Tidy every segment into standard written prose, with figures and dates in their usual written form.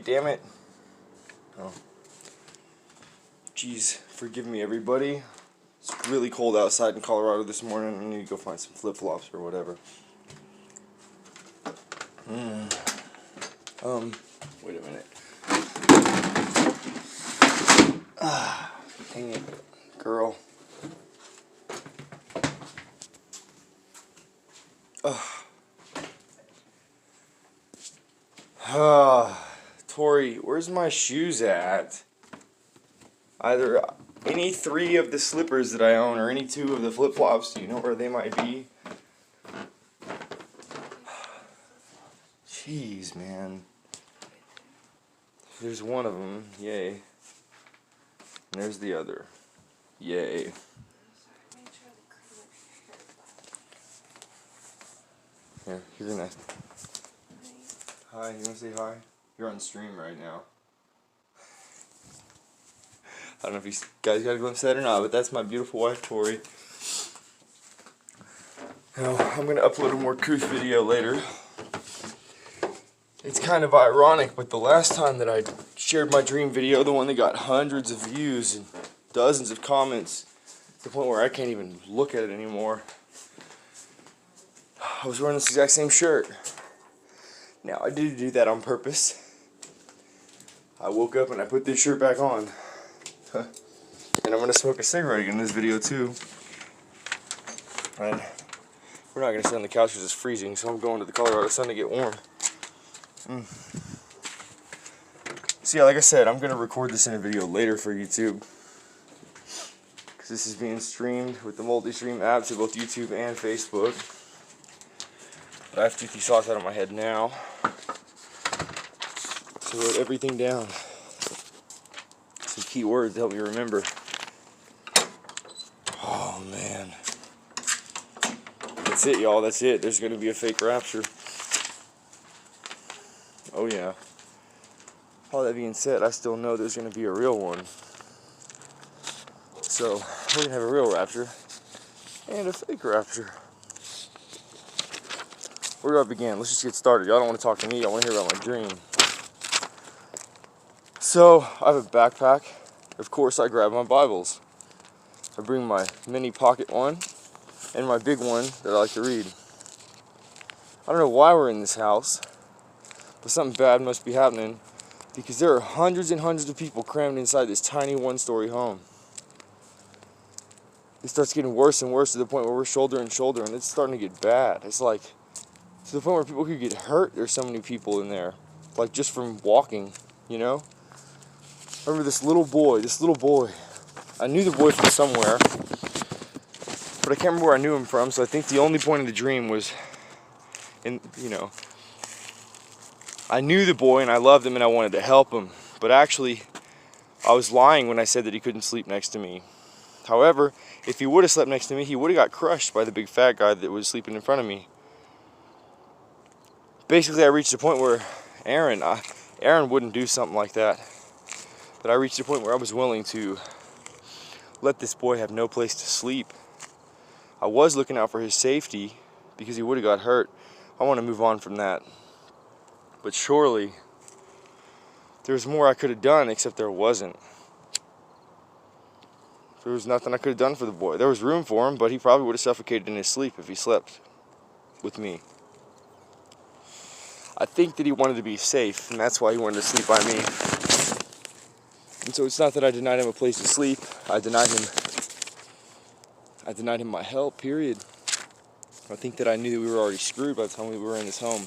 Damn it. Oh. Jeez, forgive me everybody. It's really cold outside in Colorado this morning. I need to go find some flip-flops or whatever. Wait a minute. Dang it, girl. Tori, where's my shoes at? Either any 3 of the slippers that I own or any 2 of the flip-flops. Do you know where they might be? Jeez, man. There's one of them. Yay. And there's the other. Yay. Here, you're gonna... Hi, you wanna say hi? You're on stream right now. I don't know if you guys got a glimpse of that or not, but that's my beautiful wife, Tori. Now, I'm going to upload a more couth video later. It's kind of ironic, but the last time that I shared my dream video, the one that got hundreds of views and dozens of comments, to the point where I can't even look at it anymore, I was wearing this exact same shirt. Now, I did do that on purpose. I woke up and I put this shirt back on. And I'm going to smoke a cigarette in this video too. And we're not going to sit on the couch because it's freezing, so I'm going to the Colorado sun to get warm. So yeah, like I said, I'm going to record this in a video later for YouTube. Because this is being streamed with the multi-stream app to both YouTube and Facebook. But I have toothy socks out of my head now. So I wrote everything down. Some key words to help me remember. Oh man. That's it, y'all. That's it. There's going to be a fake rapture. Oh yeah. All that being said, I still know there's going to be a real one. So, we're going to have a real rapture and a fake rapture. Where do I begin? Let's just get started. Y'all don't want to talk to me. I want to hear about my dream. So, I have a backpack. Of course, I grab my Bibles. I bring my mini pocket one and my big one that I like to read. I don't know why we're in this house, but something bad must be happening because there are hundreds and hundreds of people crammed inside this tiny one-story home. It starts getting worse and worse to the point where we're shoulder and shoulder, and it's starting to get bad. It's like to the point where people could get hurt. There's so many people in there, like just from walking, you know? I remember this little boy. I knew the boy from somewhere, but I can't remember where I knew him from, so I think the only point of the dream was, I knew the boy and I loved him and I wanted to help him, but actually, I was lying when I said that he couldn't sleep next to me. However, if he would have slept next to me, he would have got crushed by the big fat guy that was sleeping in front of me. Basically, I reached a point where Aaron wouldn't do something like that. But I reached a point where I was willing to let this boy have no place to sleep. I was looking out for his safety because he would have got hurt. I want to move on from that. But surely, there was more I could have done, except there wasn't. There was nothing I could have done for the boy. There was room for him, but he probably would have suffocated in his sleep if he slept with me. I think that he wanted to be safe, and that's why he wanted to sleep by me. And so it's not that I denied him a place to sleep. I denied him my help, period. I think that I knew that we were already screwed by the time we were in this home.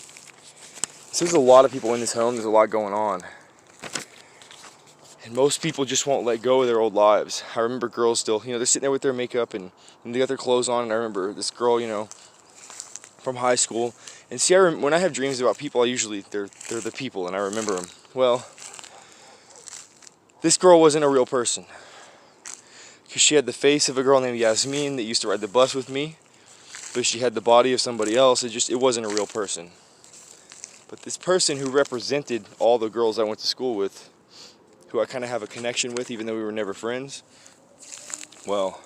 So there's a lot of people in this home. There's a lot going on. And most people just won't let go of their old lives. I remember girls still, they're sitting there with their makeup and they got their clothes on. And I remember this girl, from high school. And see, when I have dreams about people, they're the people and I remember them. Well, this girl wasn't a real person. Because she had the face of a girl named Yasmin that used to ride the bus with me. But she had the body of somebody else. It wasn't a real person. But this person who represented all the girls I went to school with, who I kind of have a connection with even though we were never friends, well,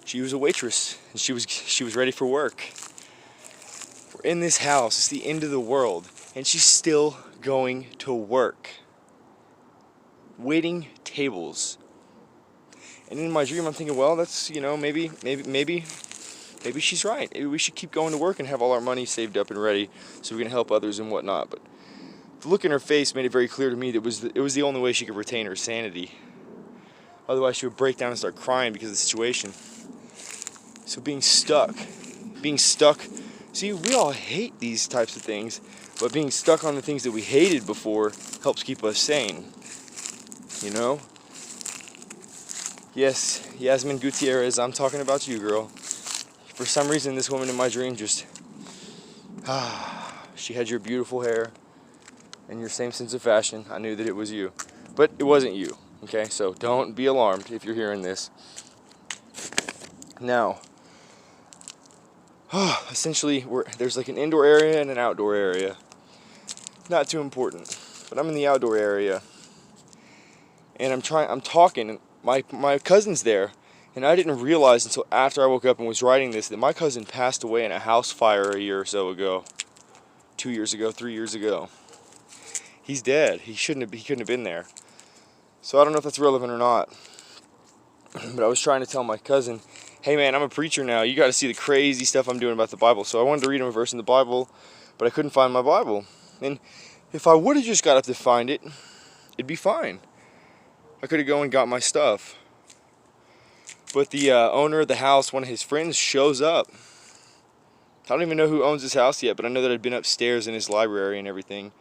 she was a waitress and she was ready for work. We're in this house, it's the end of the world, and she's still going to work, waiting tables. And in my dream, I'm thinking, well, that's, you know, maybe she's right. Maybe we should keep going to work and have all our money saved up and ready so we can help others and whatnot. But the look in her face made it very clear to me that it was the only way she could retain her sanity. Otherwise, she would break down and start crying because of the situation. So being stuck, see, we all hate these types of things, but being stuck on the things that we hated before helps keep us sane, you know? Yes, Yasmin Gutierrez, I'm talking about you, girl. For some reason, this woman in my dream just, she had your beautiful hair and your same sense of fashion. I knew that it was you, but it wasn't you, okay? So don't be alarmed if you're hearing this. Now, essentially, there's like an indoor area and an outdoor area. Not too important, but I'm in the outdoor area, and I'm talking, and my cousin's there, and I didn't realize until after I woke up and was writing this that my cousin passed away in a house fire a year or so ago, 2 years ago, 3 years ago. He's dead. He couldn't have been there. So I don't know if that's relevant or not. But I was trying to tell my cousin, hey man, I'm a preacher now. You got to see the crazy stuff I'm doing about the Bible. So I wanted to read him a verse in the Bible, but I couldn't find my Bible. And if I would have just got up to find it, it'd be fine. I could have gone and got my stuff. But the owner of the house, one of his friends, shows up. I don't even know who owns this house yet, but I know that I'd been upstairs in his library and everything.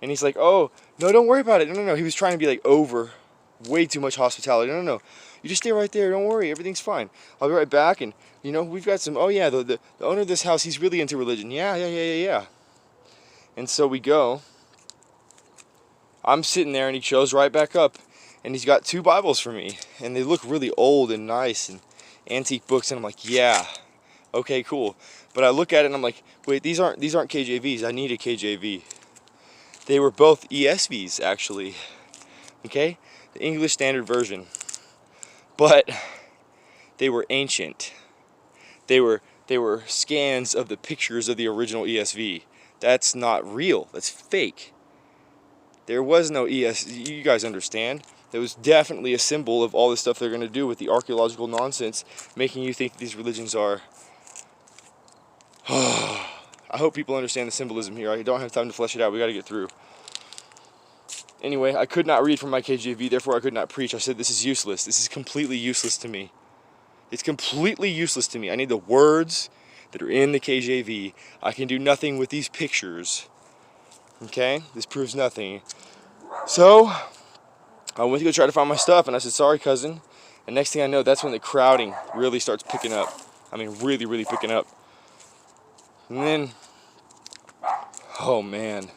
And he's like, oh, no, don't worry about it. No. He was trying to be like over way too much hospitality. No. You just stay right there. Don't worry. Everything's fine. I'll be right back. And, you know, we've got some, oh, yeah, the owner of this house, he's really into religion. Yeah. And so we go. I'm sitting there, and he shows right back up. And he's got 2 Bibles for me. And they look really old and nice and antique books. And I'm like, yeah, okay, cool. But I look at it, and I'm like, wait, these aren't KJVs. I need a KJV. They were both ESVs, actually. Okay? The English Standard Version. But they were ancient. They were scans of the pictures of the original ESV. That's not real. That's fake. There was no ESV. You guys understand? There was definitely a symbol of all the stuff they're going to do with the archaeological nonsense, making you think these religions are... I hope people understand the symbolism here. I don't have time to flesh it out. We got to get through. Anyway, I could not read from my KJV, therefore I could not preach. I said, this is useless. This is completely useless to me. It's completely useless to me. I need the words that are in the KJV. I can do nothing with these pictures. Okay? This proves nothing. So, I went to go try to find my stuff, and I said, sorry, cousin. And next thing I know, that's when the crowding really starts picking up. I mean, really, really picking up. And then, oh man,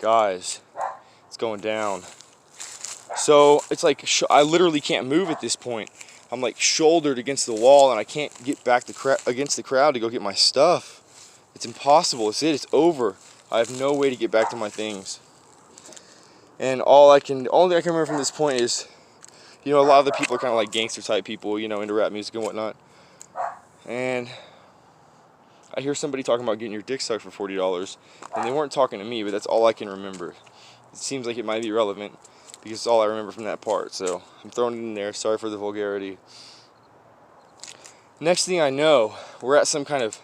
guys, it's going down. So it's like I literally can't move at this point. I'm like shouldered against the wall, and I can't get back against the crowd to go get my stuff. It's impossible. It's over. I have no way to get back to my things. And only I can remember from this point is, you know, a lot of the people are kind of like gangster type people, you know, into rap music and whatnot. And I hear somebody talking about getting your dick sucked for $40, and they weren't talking to me, but that's all I can remember. It seems like it might be relevant, because it's all I remember from that part, so I'm throwing it in there. Sorry for the vulgarity. Next thing I know, we're at some kind of...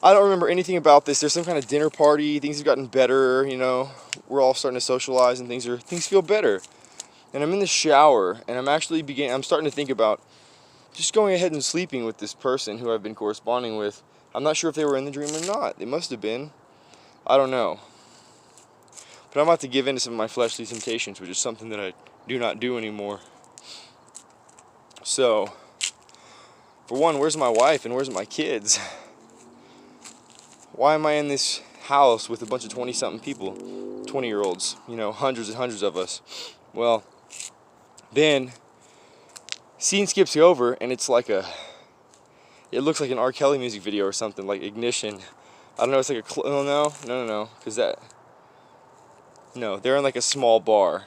I don't remember anything about this. There's some kind of dinner party. Things have gotten better, you know. We're all starting to socialize, and things feel better. And I'm in the shower, and I'm starting to think about just going ahead and sleeping with this person who I've been corresponding with. I'm not sure if they were in the dream or not. They must have been. I don't know. But I'm about to give in to some of my fleshly temptations, which is something that I do not do anymore. So, for one, where's my wife and where's my kids? Why am I in this house with a bunch of 20-something people, 20-year-olds, you know, hundreds and hundreds of us? Well, then scene skips over, and it's like it looks like an R. Kelly music video or something, like Ignition. I don't know, it's like no, because they're in like a small bar.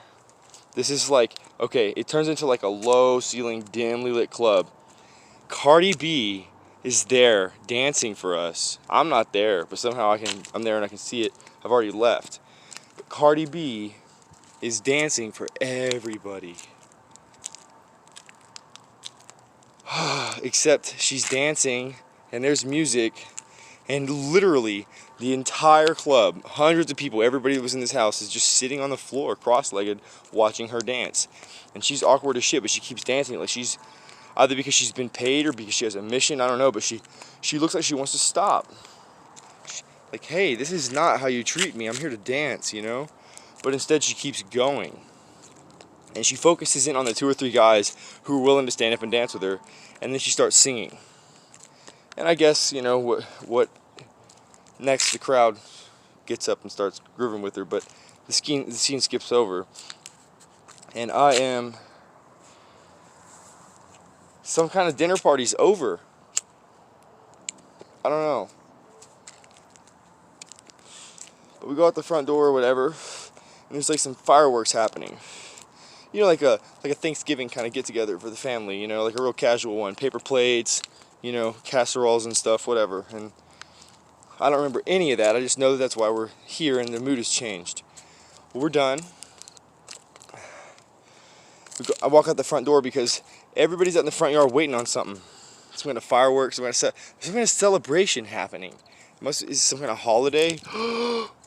This is like, okay, it turns into like a low-ceiling, dimly lit club. Cardi B is there dancing for us. I'm not there, but somehow I'm there and I can see it. have already left. But Cardi B is dancing for everybody. Except she's dancing and there's music, and literally the entire club, hundreds of people, everybody that was in this house is just sitting on the floor cross-legged watching her dance. And she's awkward as shit, but she keeps dancing like she's either because she's been paid or because she has a mission, I don't know, but she looks like she wants to stop. Like, hey, this is not how you treat me. I'm here to dance, you know? But instead she keeps going. And she focuses in on the 2 or 3 guys who are willing to stand up and dance with her, and then she starts singing. And I guess, you know, what next the crowd gets up and starts grooving with her, but the scene skips over. And some kind of dinner party's over. I don't know. But we go out the front door or whatever, and there's like some fireworks happening. You know, like a Thanksgiving kind of get together for the family, you know, like a real casual one. Paper plates, you know, casseroles and stuff, whatever. And I don't remember any of that. I just know that that's why we're here and the mood has changed. Well, we're done. I walk out the front door because everybody's out in the front yard waiting on something. Some kind of fireworks, some kind of celebration happening. Is some kind of holiday?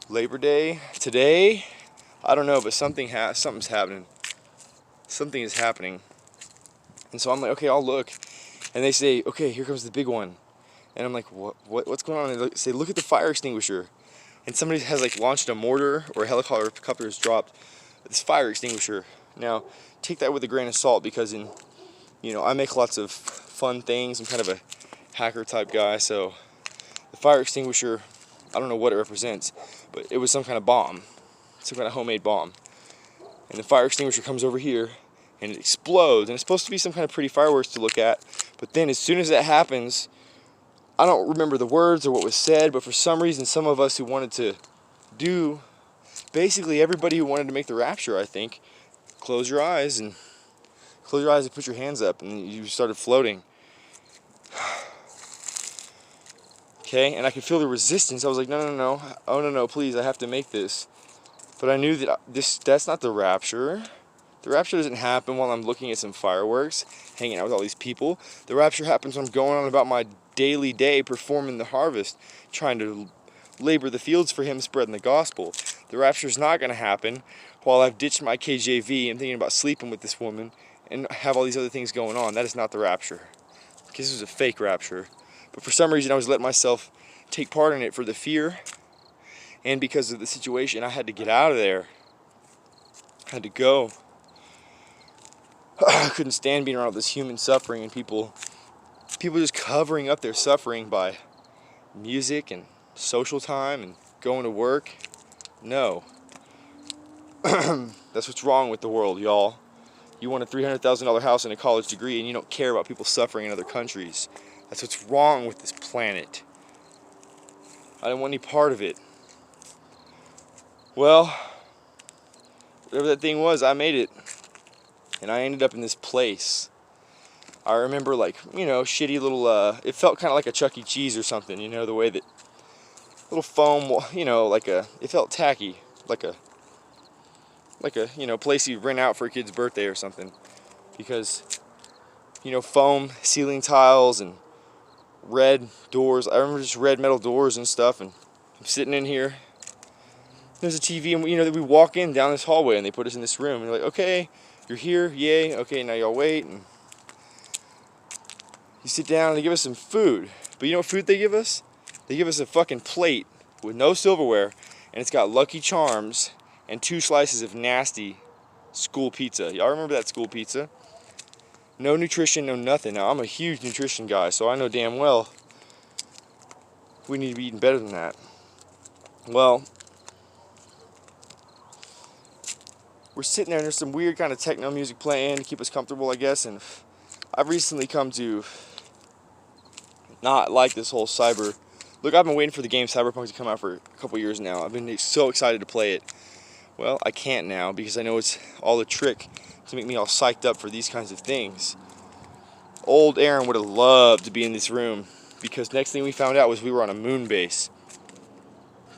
Labor Day? Today? I don't know, but something's happening. Something is happening. And so I'm like, okay, I'll look. And they say, okay, here comes the big one. And I'm like, what's going on? And they say, look at the fire extinguisher. And somebody has like launched a mortar or a helicopter has dropped this fire extinguisher. Now, take that with a grain of salt because I make lots of fun things. I'm kind of a hacker type guy, so the fire extinguisher, I don't know what it represents, but it was some kind of bomb, some kind of homemade bomb. And the fire extinguisher comes over here and it explodes, and it's supposed to be some kind of pretty fireworks to look at, but then as soon as that happens, I don't remember the words or what was said, but for some reason some of us who wanted to do, basically everybody who wanted to make the rapture, I think, close your eyes and put your hands up, and you started floating. Okay, and I could feel the resistance. I was like, no, oh no, please, I have to make this. But I knew that that's not the rapture. The rapture doesn't happen while I'm looking at some fireworks, hanging out with all these people. The rapture happens when I'm going on about my daily day, performing the harvest, trying to labor the fields for him, spreading the gospel. The rapture's not going to happen while I've ditched my KJV and thinking about sleeping with this woman and have all these other things going on. That is not the rapture. Because this was a fake rapture. But for some reason I was letting myself take part in it for the fear, and because of the situation I had to get out of there. I had to go. I couldn't stand being around all this human suffering and people just covering up their suffering by music and social time and going to work. No. That's what's wrong with the world, y'all. You want a $300,000 house and a college degree, and you don't care about people suffering in other countries. That's what's wrong with this planet. I didn't want any part of it. Well, whatever that thing was, I made it. And I ended up in this place. I remember, like, shitty little, it felt kind of like a Chuck E. Cheese or something, the way that little foam, it felt tacky, like a place you rent out for a kid's birthday or something. Because, foam ceiling tiles and red doors. I remember just red metal doors and stuff, and I'm sitting in here. There's a TV, and we walk in down this hallway, and they put us in this room, and they're like, okay, you're here, yay, okay, now y'all wait, and you sit down, and they give us some food. But you know what food they give us? They give us a fucking plate with no silverware, and it's got Lucky Charms and 2 slices of nasty school pizza. Y'all remember that school pizza? No nutrition, no nothing. Now, I'm a huge nutrition guy, so I know damn well we need to be eating better than that. Well, we're sitting there, and there's some weird kind of techno music playing to keep us comfortable, I guess, and I've recently come to not like this whole cyber. Look, I've been waiting for the game Cyberpunk to come out for a couple years now. I've been so excited to play it. Well, I can't now because I know it's all a trick to make me all psyched up for these kinds of things. Old Aaron would have loved to be in this room because next thing we found out was we were on a Moonbase.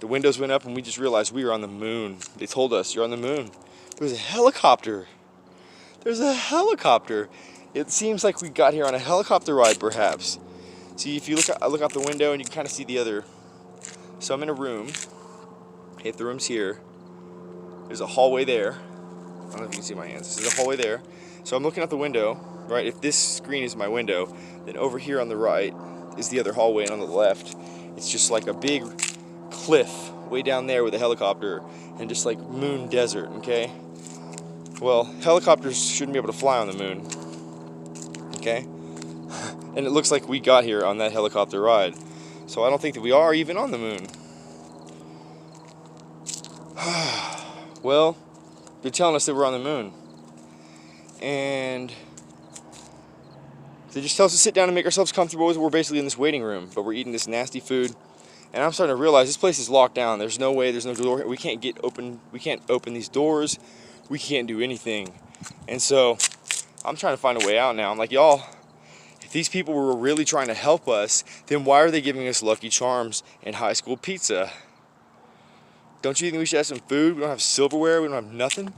the windows went up and we just realized we were on the moon. They told us, you're on the moon. There's a helicopter. There's a helicopter. It seems like we got here on a helicopter ride, perhaps. See, if you look out the window and you can kind of see the other. So I'm in a room. If the room's here, there's a hallway there. I don't know if you can see my hands. This is a hallway there. So I'm looking out the window, right? If this screen is my window, then over here on the right is the other hallway, and on the left, it's just like a big cliff way down there with a helicopter and just like moon desert, okay? Well, helicopters shouldn't be able to fly on the moon, okay? And it looks like we got here on that helicopter ride. So I don't think that we are even on the moon. Well, they're telling us that we're on the moon. And they just tell us to sit down and make ourselves comfortable. We're basically in this waiting room, but we're eating this nasty food. And I'm starting to realize this place is locked down. There's no way, there's no door. We can't open these doors. We can't do anything. And so I'm trying to find a way out now. I'm like, y'all, if these people were really trying to help us, then why are they giving us Lucky Charms and high school pizza? Don't you think we should have some food? We don't have silverware. We don't have nothing.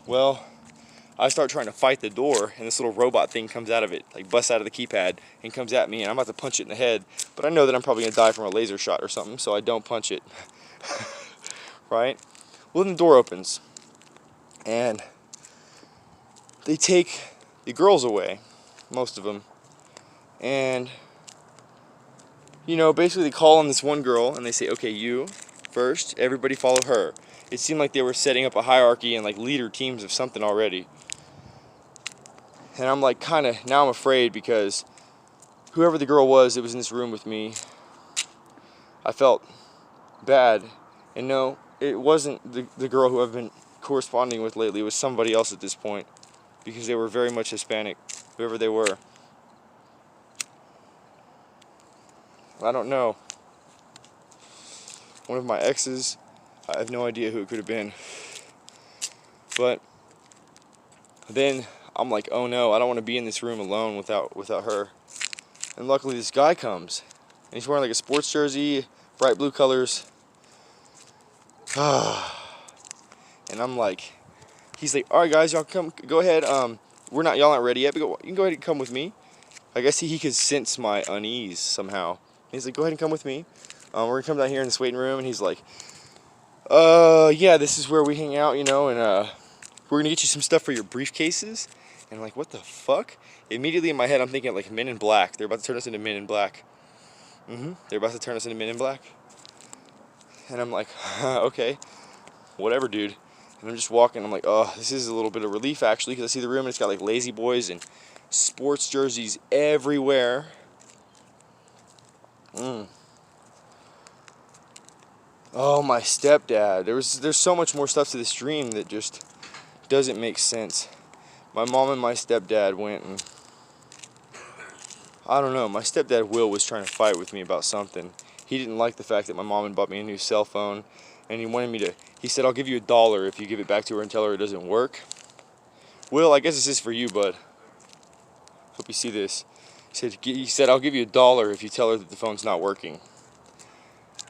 Well, I start trying to fight the door, and this little robot thing comes out of it, like busts out of the keypad and comes at me, and I'm about to punch it in the head, but I know that I'm probably going to die from a laser shot or something, so I don't punch it. Right? Well, then the door opens, and they take the girls away, most of them, and, you know, basically they call on this one girl, and they say, okay, you first, everybody follow her. It seemed like they were setting up a hierarchy and like leader teams of something already. And I'm like now I'm afraid because whoever the girl was that was in this room with me, I felt bad. And no, it wasn't the girl who I've been corresponding with lately. It was somebody else at this point because they were very much Hispanic, whoever they were. I don't know. One of my exes, I have no idea who it could have been. But then I'm like, oh no, I don't want to be in this room alone without her. And luckily this guy comes. And he's wearing like a sports jersey, bright blue colors. And I'm like, he's like, alright guys, y'all come, go ahead. Y'all aren't ready yet, but you can go ahead and come with me. I guess he could sense my unease somehow. He's like, go ahead and come with me. We're gonna come down here in this waiting room, and he's like, yeah, this is where we hang out, you know, and we're gonna get you some stuff for your briefcases. And I'm like, what the fuck? Immediately in my head, I'm thinking like Men in Black. They're about to turn us into Men in Black. They're about to turn us into Men in Black. And I'm like, okay, whatever, dude. And I'm just walking. I'm like, oh, this is a little bit of relief actually, because I see the room and it's got like Lazy Boys and sports jerseys everywhere. Oh, my stepdad. There's so much more stuff to this dream that just doesn't make sense. My mom and my stepdad went and I don't know, my stepdad Will was trying to fight with me about something. He didn't like the fact that my mom had bought me a new cell phone, and he said, I'll give you $1 if you give it back to her and tell her it doesn't work. Will, I guess this is for you, bud. Hope you see this. He said, I'll give you $1 if you tell her that the phone's not working.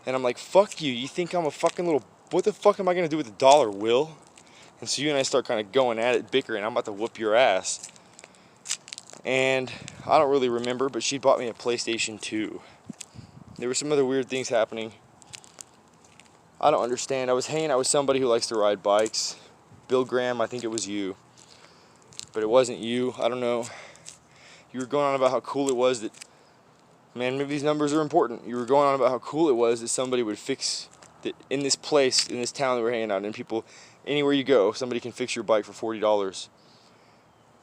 And I'm like, fuck you. You think I'm a fucking little... What the fuck am I going to do with $1, Will? And so you and I start kind of going at it, bickering. I'm about to whoop your ass. And I don't really remember, but she bought me a PlayStation 2. There were some other weird things happening. I don't understand. I was hanging out with somebody who likes to ride bikes. Bill Graham, I think it was you. But it wasn't you. I don't know. You were going on about how cool it was that... Man, maybe these numbers are important. You were going on about how cool it was that somebody would fix... That in this place, in this town that we're hanging out in, people... Anywhere you go, somebody can fix your bike for $40.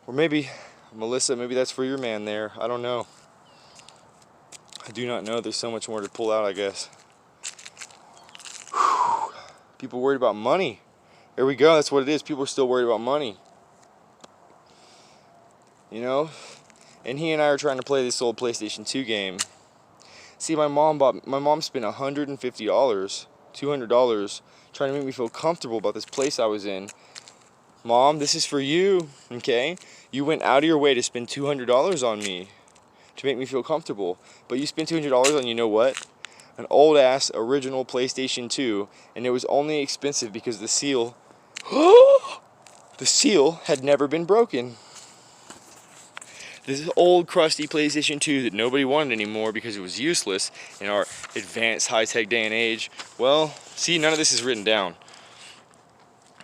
Or maybe... Melissa, maybe that's for your man there. I don't know. I do not know. There's so much more to pull out, I guess. Whew. People worried about money. There we go. That's what it is. People are still worried about money. You know? And he and I are trying to play this old PlayStation 2 game. See, my mom spent $150, $200 trying to make me feel comfortable about this place I was in. Mom, this is for you, okay? You went out of your way to spend $200 on me to make me feel comfortable. But you spent $200 on, you know what? an old ass original PlayStation 2, and it was only expensive because the seal the seal had never been broken. This old crusty PlayStation 2 that nobody wanted anymore because it was useless in our advanced high-tech day and age. Well, see, none of this is written down.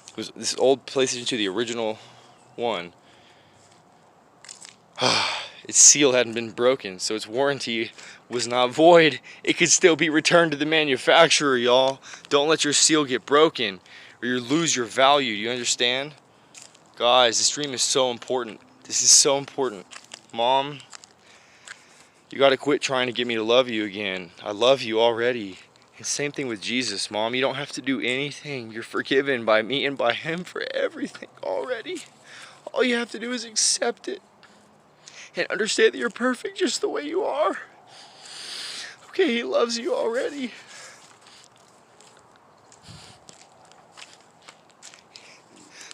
It was this old PlayStation 2, the original one. Its seal hadn't been broken, so its warranty was not void. It could still be returned to the manufacturer, y'all. Don't let your seal get broken or you lose your value. Do you understand? Guys, this dream is so important. This is so important. Mom, you gotta quit trying to get me to love you again. I love you already. And same thing with Jesus, Mom. You don't have to do anything. You're forgiven by me and by Him for everything already. All you have to do is accept it and understand that you're perfect just the way you are. Okay, He loves you already.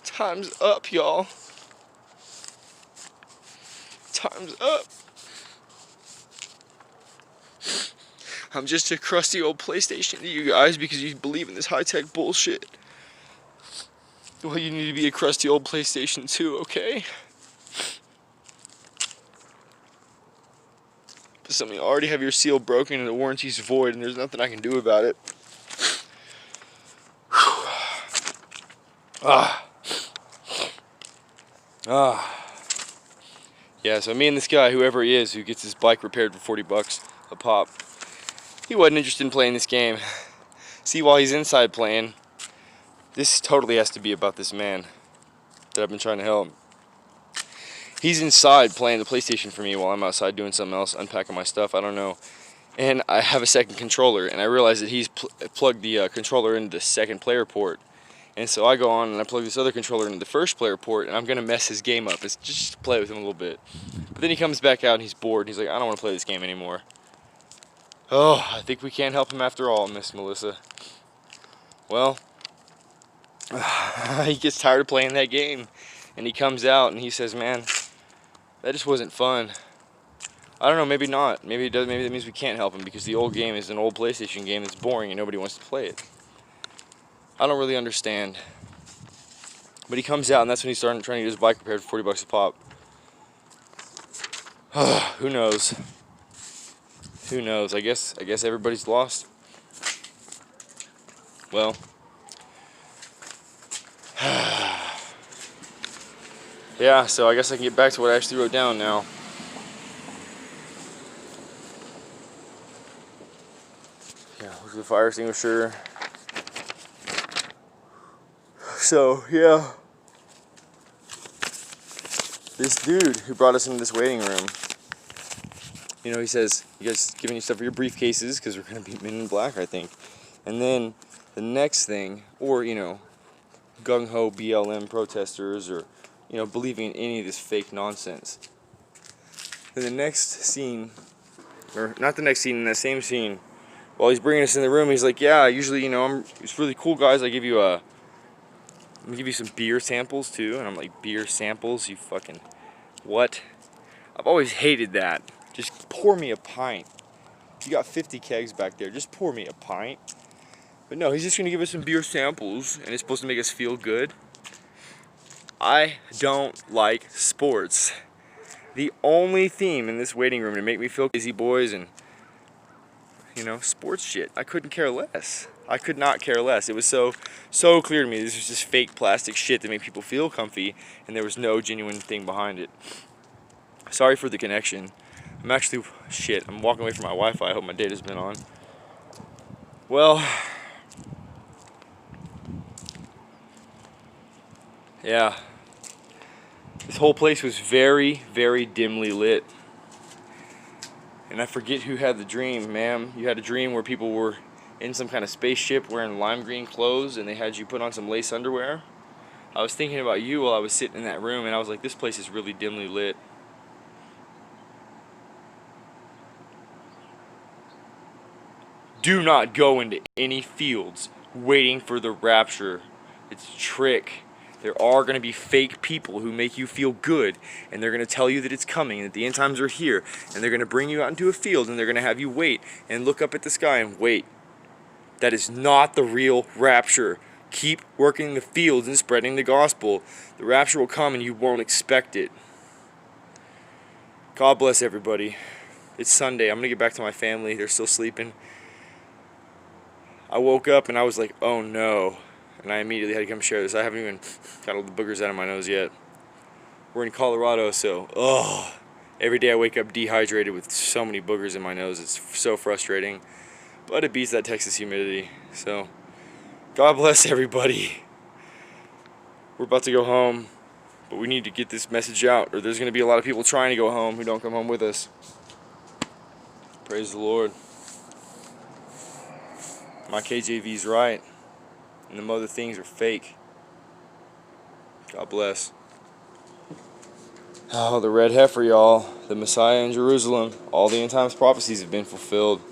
Time's up, y'all. Time's up. I'm just a crusty old PlayStation to you guys because you believe in this high-tech bullshit. Well, you need to be a crusty old PlayStation too, okay? But some of you already have your seal broken and the warranty's void and there's nothing I can do about it. Yeah, so me and this guy, whoever he is, who gets his bike repaired for $40 a pop, he wasn't interested in playing this game. See, while he's inside playing, this totally has to be about this man that I've been trying to help. He's inside playing the PlayStation for me while I'm outside doing something else, unpacking my stuff, I don't know. And I have a second controller, and I realize that he's plugged the controller into the second player port. And so I go on and I plug this other controller into the first player port, and I'm going to mess his game up. It's just to play with him a little bit. But then he comes back out and he's bored, and he's like, I don't want to play this game anymore. Oh, I think we can't help him after all, Miss Melissa. Well, he gets tired of playing that game, and he comes out and he says, man, that just wasn't fun. I don't know, maybe not. Maybe it does. Maybe that means we can't help him because the old game is an old PlayStation game that's boring and nobody wants to play it. I don't really understand. But he comes out and that's when he started trying to get his bike repaired for $40 a pop. Who knows? Who knows? I guess everybody's lost. Well, yeah, so I guess I can get back to what I actually wrote down now. Yeah, look at the fire extinguisher. So, yeah. This dude who brought us into this waiting room, you know, he says, you guys giving you stuff for your briefcases because we're going to be Men in Black, I think. And then the next thing, or, you know, gung-ho BLM protesters or, you know, believing in any of this fake nonsense. Then the next scene, or not the next scene, in that same scene, while he's bringing us in the room, he's like, yeah, usually, you know, it's really cool, guys. I'm gonna give you some beer samples too. And I'm like, beer samples? You fucking what? I've always hated that. Just pour me a pint. You got 50 kegs back there. Just pour me a pint. But no, he's just gonna give us some beer samples, and it's supposed to make us feel good. I don't like sports. The only theme in this waiting room to make me feel Busy Boys and, you know, sports shit. I couldn't care less. I could not care less. It was so clear to me this was just fake plastic shit that made people feel comfy, and there was no genuine thing behind it. Sorry for the connection. I'm actually, shit, I'm walking away from my Wi-Fi. I hope my data's been on. Well, yeah. This whole place was very, very dimly lit. And I forget who had the dream, ma'am. You had a dream where people were in some kind of spaceship wearing lime green clothes and they had you put on some lace underwear. I was thinking about you while I was sitting in that room, and I was like, this place is really dimly lit. Do not go into any fields waiting for the rapture. It's a trick. There are going to be fake people who make you feel good, and they're going to tell you that it's coming and that the end times are here, and they're going to bring you out into a field and they're going to have you wait and look up at the sky and wait. That is not the real rapture. Keep working the fields and spreading the gospel. The rapture will come and you won't expect it. God bless everybody. It's Sunday. I'm going to get back to my family. They're still sleeping. I woke up and I was like, oh no. And I immediately had to come share this. I haven't even got all the boogers out of my nose yet. We're in Colorado, so every day I wake up dehydrated with so many boogers in my nose. It's so frustrating. But it beats that Texas humidity. So, God bless everybody. We're about to go home, but we need to get this message out, or there's going to be a lot of people trying to go home who don't come home with us. Praise the Lord. My KJV's right, and the other things are fake. God bless. Oh, the red heifer, y'all. The Messiah in Jerusalem. All the end times prophecies have been fulfilled.